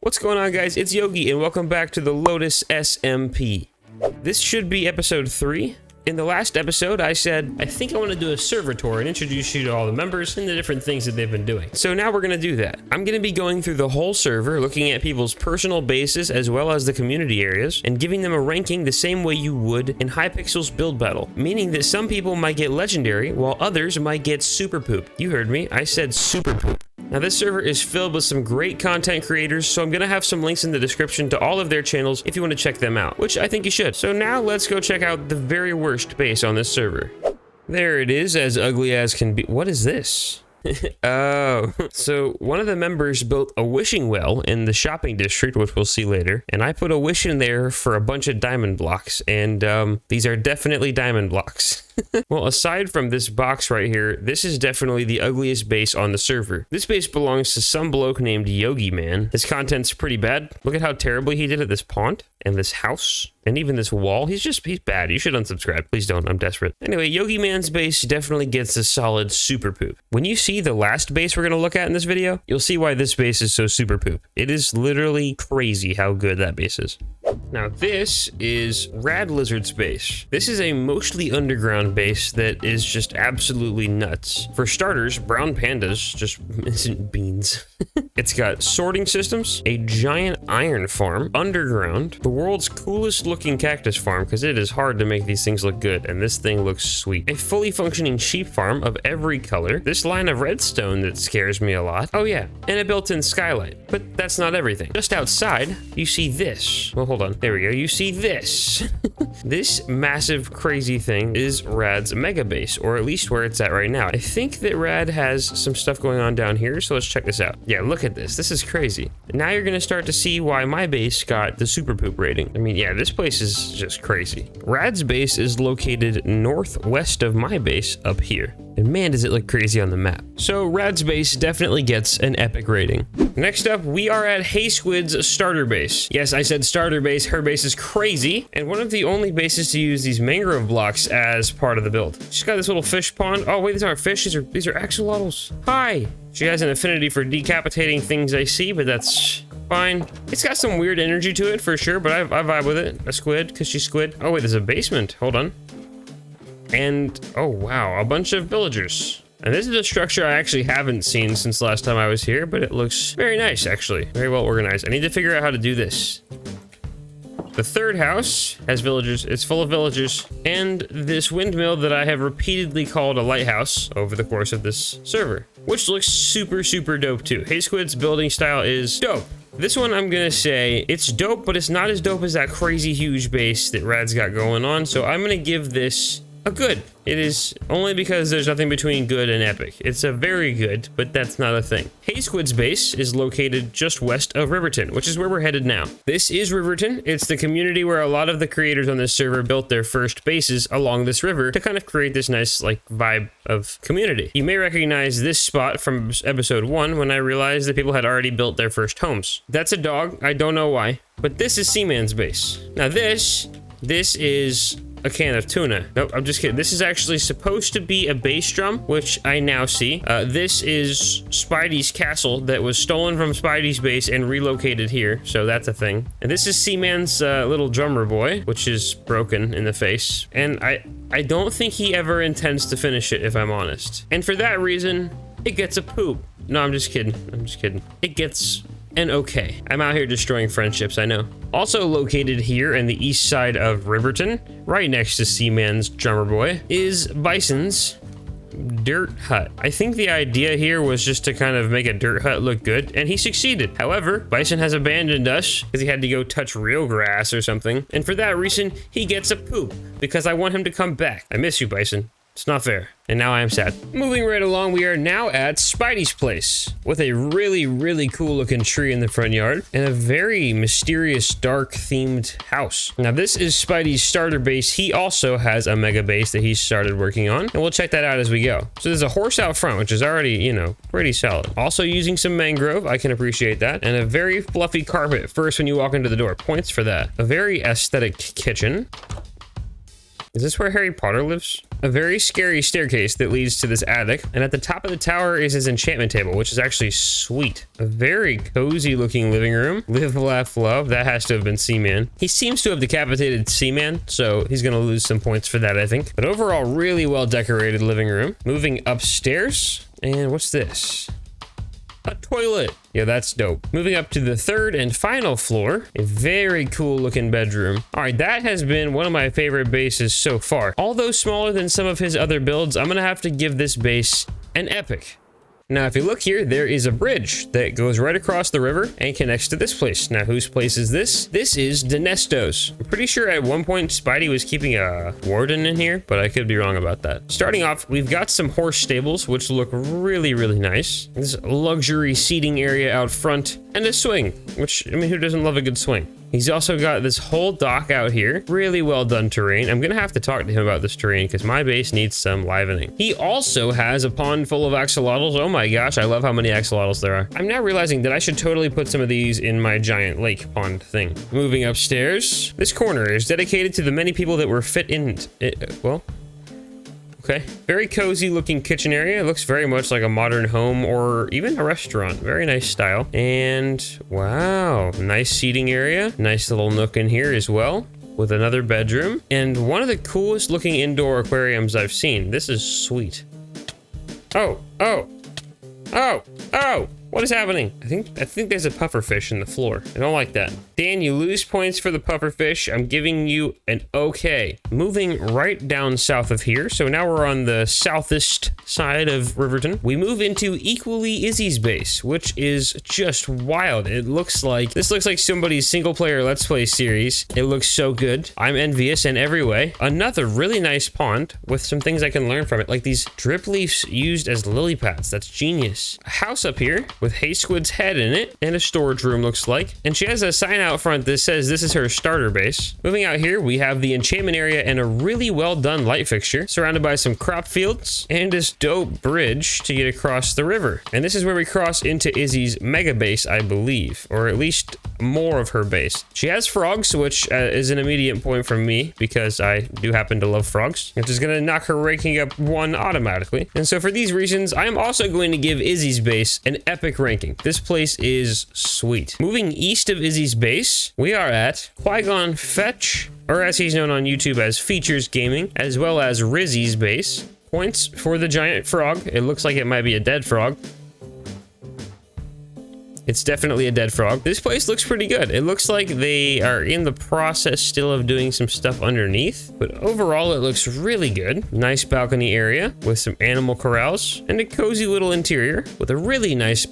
What's going on, guys? It's Yogi, and welcome back to the Lotus SMP. This should be episode 3. In the last episode, I said, I think I want to do a server tour and introduce you to all the members and the different things that they've been doing. So now we're going to do that. I'm going to be going through the whole server, looking at people's personal bases as well as the community areas, and giving them a ranking the same way you would in Hypixel's build battle, meaning that some people might get legendary, while others might get super poop. You heard me, I said super poop. Now this server is filled with some great content creators, so I'm going to have some links in the description to all of their channels if you want to check them out, which I think you should. So now let's go check out the very worst base on this server. There it is, as ugly as can be. What is this? Oh, so one of the members built a wishing well in the shopping district, which we'll see later, and I put a wish in there for a bunch of diamond blocks, and these are definitely diamond blocks. Well, aside from this box right here, this is definitely the ugliest base on the server. This base belongs to some bloke named YogiMan. His content's pretty bad. Look at how terribly he did at this pond and this house and even this wall. He's bad. You should unsubscribe. Please don't. I'm desperate. Anyway, YogiMan's base definitely gets a solid super poop. When you see the last base we're going to look at in this video, you'll see why this base is so super poop. It is literally crazy how good that base is. Now this is Rad Lizard's base. This is a mostly underground base that is just absolutely nuts. For starters, brown pandas just isn't beans. It's got sorting systems, a giant iron farm, underground, the world's coolest looking cactus farm, because it is hard to make these things look good, and this thing looks sweet. A fully functioning sheep farm of every color, this line of redstone that scares me a lot. Oh yeah, and a built-in skylight. But that's not everything. Just outside, you see this. Well, hold on. There we go. You see this. This massive crazy thing is Rad's mega base, or at least where it's at right now. I think that Rad has some stuff going on down here, so let's check this out. Yeah, look at this. This is crazy. Now you're going to start to see why my base got the super poop rating. I mean, yeah, this place is just crazy. Rad's base is located northwest of my base up here. And man, does it look crazy on the map. So Rad's base definitely gets an epic rating. Next up, we are at Hey Squid's starter base. Yes, I said starter base. Her base is crazy, and one of the only bases to use these mangrove blocks as part of the build. She's got this little fish pond. Oh wait, these aren't fish. These are axolotls. Hi. She has an affinity for decapitating things, I see, but that's fine. It's got some weird energy to it for sure, but I vibe with it. A squid, because she's squid. Oh wait, there's a basement. Hold on. And, oh wow, a bunch of villagers. And this is a structure I actually haven't seen since last time I was here, but it looks very nice, actually. Very well organized. I need to figure out how to do this. The third house has villagers. It's full of villagers. And this windmill that I have repeatedly called a lighthouse over the course of this server, which looks super, super dope too. Hey Squid's building style is dope. This one, I'm gonna say it's dope, but it's not as dope as that crazy huge base that Rad's got going on. So I'm gonna give this a good. It is only because there's nothing between good and epic. It's a very good, but that's not a thing. Hey Squid's base is located just west of Riverton, which is where we're headed now. This is Riverton. It's the community where a lot of the creators on this server built their first bases along this river to kind of create this nice like vibe of community. You may recognize this spot from episode 1 when I realized that people had already built their first homes. That's a dog. I don't know why, but this is Seaman's base. Now this is a can of tuna. Nope, I'm just kidding. This is actually supposed to be a bass drum, which I now see. This is Spidey's castle that was stolen from Spidey's base and relocated here, so that's a thing. And this is Seaman's little drummer boy, which is broken in the face. And I don't think he ever intends to finish it, if I'm honest. And for that reason, it gets a poop. No, I'm just kidding. I'm just kidding. It gets an okay. I'm out here destroying friendships, I know. Also located here in the east side of Riverton, right next to Seaman's drummer boy, is Bison's dirt hut. I think the idea here was just to kind of make a dirt hut look good, and he succeeded. However, Bison has abandoned us because he had to go touch real grass or something, and for that reason, he gets a poop because I want him to come back. I miss you, Bison. It's not fair. And now I am sad. Moving right along, we are now at Spidey's place with a really, really cool looking tree in the front yard and a very mysterious, dark themed house. Now this is Spidey's starter base. He also has a mega base that he started working on, and we'll check that out as we go. So there's a horse out front, which is already, you know, pretty solid. Also using some mangrove, I can appreciate that. And a very fluffy carpet first when you walk into the door. Points for that. A very aesthetic kitchen. Is this where Harry Potter lives? A very scary staircase that leads to this attic. And at the top of the tower is his enchantment table, which is actually sweet. A very cozy looking living room. Live, laugh, love. That has to have been Seaman. He seems to have decapitated Seaman, so he's gonna lose some points for that, I think. But overall, really well decorated living room. Moving upstairs. And what's this? A toilet. Yeah, that's dope. Moving up to the third and final floor, a very cool looking bedroom. All right, that has been one of my favorite bases so far. Although smaller than some of his other builds, I'm gonna have to give this base an epic. Now, if you look here, there is a bridge that goes right across the river and connects to this place. Now, whose place is this? This is Denestos. I'm pretty sure at one point Spidey was keeping a warden in here, but I could be wrong about that. Starting off, we've got some horse stables, which look really, really nice. This luxury seating area out front and a swing, which, I mean, who doesn't love a good swing? He's also got this whole dock out here. Really well done terrain. I'm gonna have to talk to him about this terrain because my base needs some livening. He also has a pond full of axolotls. Oh my gosh, I love how many axolotls there are. I'm now realizing that I should totally put some of these in my giant lake pond thing. Moving upstairs, this corner is dedicated to the many people that were fit in it. Well, okay. Very cozy looking kitchen area. It looks very much like a modern home or even a restaurant. Very nice style. And wow, nice seating area. Nice little nook in here as well with another bedroom and one of the coolest looking indoor aquariums I've seen. This is sweet. Oh. What is happening? I think there's a pufferfish in the floor. I don't like that. Dan, you lose points for the pufferfish. I'm giving you an okay. Moving right down south of here. So now we're on the southeast side of Riverton. We move into equally Izzys base, which is just wild. This looks like somebody's single player Let's Play series. It looks so good. I'm envious in every way. Another really nice pond with some things I can learn from it, like these drip leaves used as lily pads. That's genius. A house up here with Hey Squid's head in it and a storage room looks like. And she has a sign out front that says this is her starter base. Moving out here, we have the enchantment area and a really well done light fixture surrounded by some crop fields and this dope bridge to get across the river. And this is where we cross into Izzy's mega base, I believe, or at least more of her base. She has frogs, which is an immediate point from me because I do happen to love frogs, which is going to knock her ranking up 1 automatically. And so for these reasons, I am also going to give Izzy's base an epic ranking. This place is sweet. Moving east of Izzy's base, we are at QuiGon Fetch, or as he's known on YouTube as Features Gaming, as well as Rizzy's base. Points for the giant frog. It looks like it might be a dead frog. It's definitely a dead frog. This place looks pretty good. It looks like they are in the process still of doing some stuff underneath, but overall it looks really good. Nice balcony area with some animal corrals and a cozy little interior with a really nice,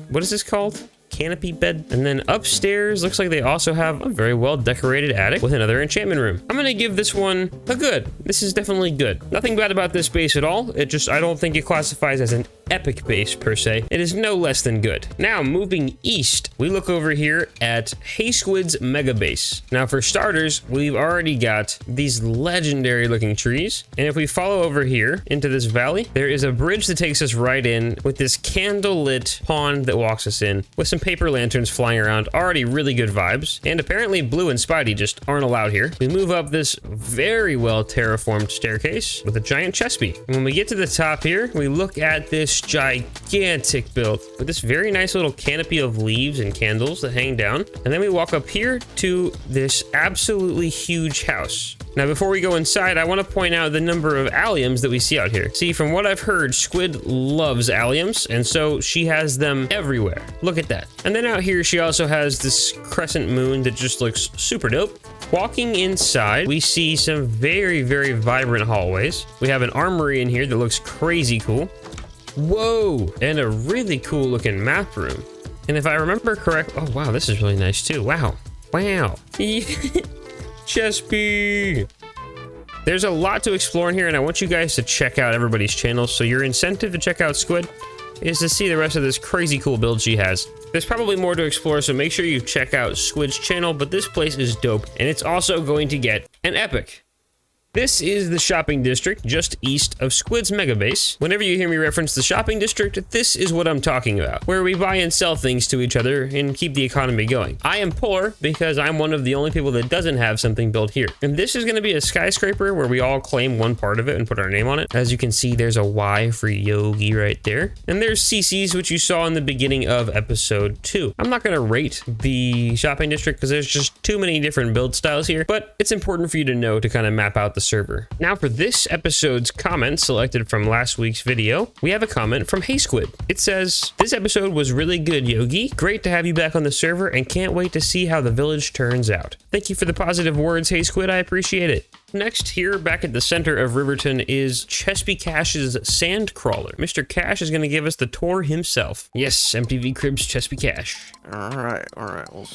what is this called? Canopy bed. And then upstairs looks like they also have a very well decorated attic with another enchantment room. I'm gonna give this one a good. This is definitely good. Nothing bad about this base at all. I don't think it classifies as an epic base per se. It is no less than good. Now moving east, we look over here at Hey Squid's mega base. Now for starters, we've already got these legendary looking trees. And if we follow over here into this valley, there is a bridge that takes us right in with this candle lit pond that walks us in with some paper lanterns flying around. Already really good vibes. And apparently Blue and Spidey just aren't allowed here. We move up this very well terraformed staircase with a giant chestby. And when we get to the top here, we look at this gigantic build with this very nice little canopy of leaves and candles that hang down. And then we walk up here to this absolutely huge house. Now, before we go inside, I want to point out the number of alliums that we see out here. See, from what I've heard, Squid loves alliums, and so she has them everywhere. Look at that. And then out here, she also has this crescent moon that just looks super dope. Walking inside, we see some very, very vibrant hallways. We have an armory in here that looks crazy cool. Whoa, and a really cool looking map room. And if I remember correct, oh wow, this is really nice too. Wow. Chespy. There's a lot to explore in here, and I want you guys to check out everybody's channels. So your incentive to check out Squid is to see the rest of this crazy cool build she has. There's probably more to explore, so make sure you check out Squid's channel, but this place is dope, and it's also going to get an epic. This is the shopping district just east of Squid's mega base. Whenever you hear me reference the shopping district, this is what I'm talking about, where we buy and sell things to each other and keep the economy going. I am poor because I'm one of the only people that doesn't have something built here. And this is going to be a skyscraper where we all claim one part of it and put our name on it. As you can see, there's a Y for Yogi right there. And there's CCs, which you saw in the beginning of episode 2. I'm not going to rate the shopping district because there's just too many different build styles here, but it's important for you to know to kind of map out the server. Now for this episode's comment selected from last week's video, we have a comment from Hey Squid. It says, "This episode was really good, Yogi. Great to have you back on the server and can't wait to see how the village turns out." Thank you for the positive words, Hey Squid. I appreciate it. Next, here back at the center of Riverton is Chespy Cash's sand crawler. Mr. Cash is going to give us the tour himself. Yes, MTV Cribs Chespy Cash. All right. Well,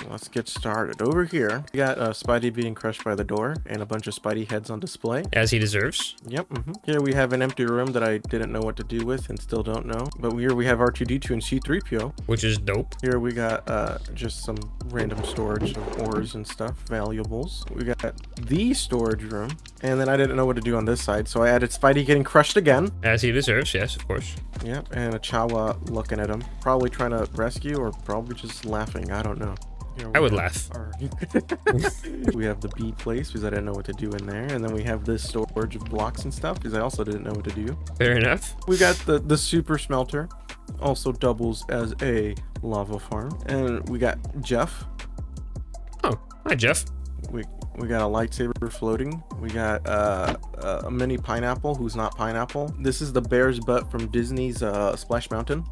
let's get started. Over here, we got Spidey being crushed by the door and a bunch of Spidey heads on display. As he deserves. Yep. Here we have an empty room that I didn't know what to do with and still don't know. But here we have R2-D2 and C-3PO. Which is dope. Here we got just some random storage of ores and stuff, valuables. We got the storage room, and then I didn't know what to do on this side, so I added Spidey getting crushed again. As he deserves, yes, of course. Yep, and a Chawa looking at him, probably trying to rescue or probably just laughing. I don't know. I would laugh. We have the bee place because I didn't know what to do in there, and then we have this storage of blocks and stuff because I also didn't know what to do. Fair enough. We got the super smelter, also doubles as a lava farm, and we got Jeff. Oh, hi Jeff. We got a lightsaber floating. We got a mini pineapple who's not pineapple. This is the bear's butt from Disney's Splash Mountain.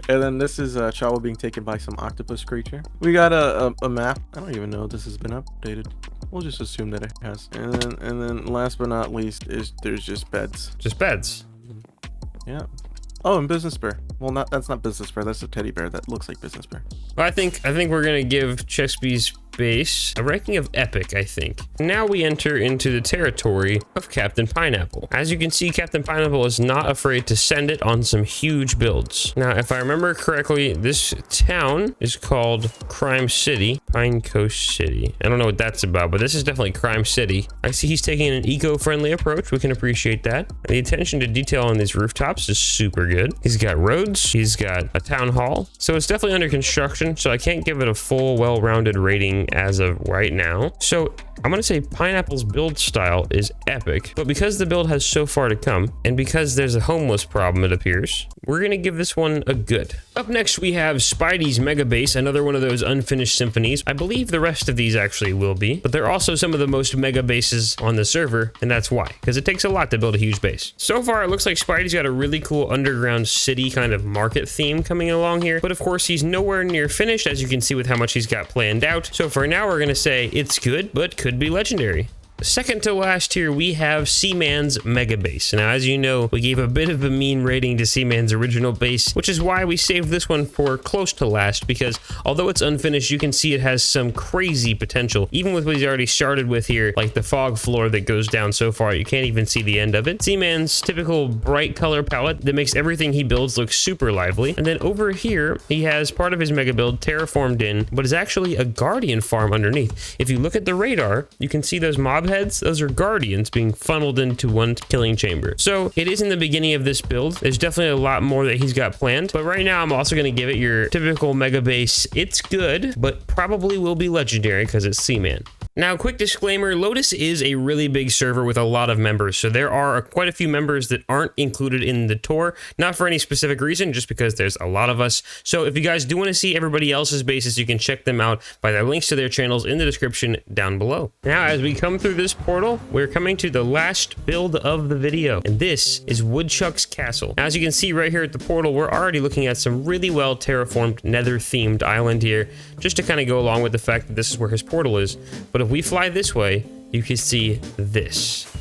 And then this is Chawa being taken by some octopus creature. We got a map. I don't even know if this has been updated. We'll just assume that it has. And then last but not least is there's just beds. Just beds. Yeah. Oh, and Business Bear. Well, that's not Business Bear. That's a teddy bear that looks like Business Bear. Well, I think we're gonna give Cheспy's base a ranking of epic, I think. Now we enter into the territory of Captain Pineapple. As you can see, Captain Pineapple is not afraid to send it on some huge builds. Now, if I remember correctly, this town is called Crime City, Pine Coast City. I don't know what that's about, but this is definitely Crime City. I see he's taking an eco-friendly approach. We can appreciate that. And the attention to detail on these rooftops is super good. He's got roads, he's got a town hall. So it's definitely under construction, so I can't give it a full, well-rounded rating as of right now. So I'm gonna say Pineapple's build style is epic, but because the build has so far to come, and because there's a homeless problem, it appears, we're gonna give this one a good. Up next, we have Spidey's Mega Base, another one of those unfinished symphonies. I believe the rest of these actually will be, but they're also some of the most mega bases on the server, and that's why, because it takes a lot to build a huge base. So far, it looks like Spidey's got a really cool underground city kind of market theme coming along here, but of course, he's nowhere near finished, as you can see with how much he's got planned out. So for now, we're gonna say it's good, but could be legendary. Second to last here, we have Seaman's Mega Base. Now, as you know, we gave a bit of a mean rating to Seaman's original base, which is why we saved this one for close to last, because although it's unfinished, you can see it has some crazy potential. Even with what he's already started with here, like the fog floor that goes down so far, you can't even see the end of it. Seaman's typical bright color palette that makes everything he builds look super lively. And then over here, he has part of his mega build terraformed in, but is actually a guardian farm underneath. If you look at the radar, you can see those mob heads. Those are guardians being funneled into one killing chamber. So it is in the beginning of this build. There's definitely a lot more that he's got planned, but right now I'm also going to give it your typical mega base. It's good, but probably will be legendary because it's Seaman. Now, quick disclaimer, Lotus is a really big server with a lot of members, so there are quite a few members that aren't included in the tour, not for any specific reason, just because there's a lot of us. So if you guys do want to see everybody else's bases, you can check them out by the links to their channels in the description down below. Now, as we come through this portal, we're coming to the last build of the video, and this is Woodchucks Castle. Now, as you can see right here at the portal, we're already looking at some really well terraformed nether-themed island here, just to kind of go along with the fact that this is where his portal is. But if we fly this way, you can see this.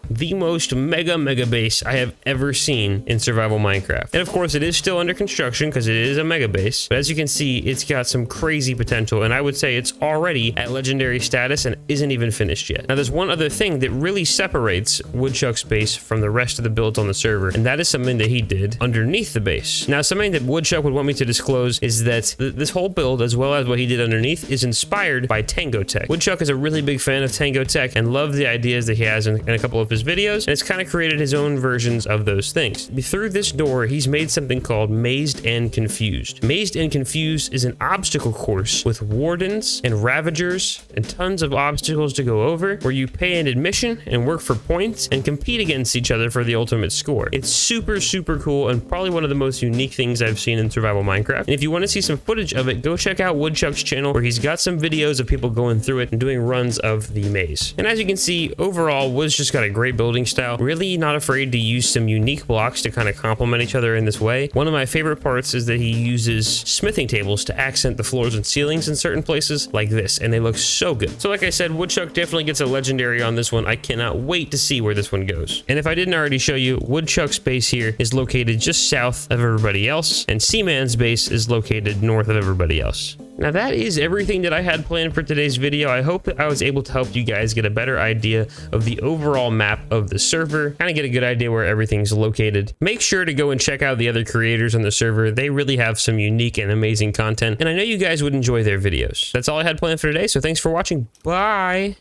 the most mega base I have ever seen in survival Minecraft. And of course, it is still under construction because it is a mega base. But as you can see, it's got some crazy potential, and I would say it's already at legendary status and isn't even finished yet. Now, there's one other thing that really separates Woodchucks base from the rest of the builds on the server, and that is something that he did underneath the base. Now, something that Woodchuck would want me to disclose is that this whole build, as well as what he did underneath, is inspired by Tango Tech. Woodchuck is a really big fan of Tango Tech and loved the ideas that he has in a couple of his videos, and it's kind of created his own versions of those things. Through this door, he's made something called Mazed and Confused. Mazed and Confused is an obstacle course with wardens and ravagers and tons of obstacles to go over, where you pay an admission and work for points and compete against each other for the ultimate score. It's super cool and probably one of the most unique things I've seen in survival Minecraft. And if you want to see some footage of it, go check out Woodchuck's channel, where he's got some videos of people going through it and doing runs of the maze. And as you can see, overall, Wood's just got a great building style. Really not afraid to use some unique blocks to kind of complement each other in this way. One of my favorite parts is that he uses smithing tables to accent the floors and ceilings in certain places like this, and they look so good. So like I said, Woodchuck definitely gets a legendary on this one. I cannot wait to see where this one goes. And if I didn't already show you, Woodchuck's base here is located just south of everybody else, and Seaman's base is located north of everybody else. Now that is everything that I had planned for today's video. I hope that I was able to help you guys get a better idea of the overall map of the server, kind of get a good idea where everything's located. Make sure to go and check out the other creators on the server. They really have some unique and amazing content, and I know you guys would enjoy their videos. That's all I had planned for today, so thanks for watching. Bye!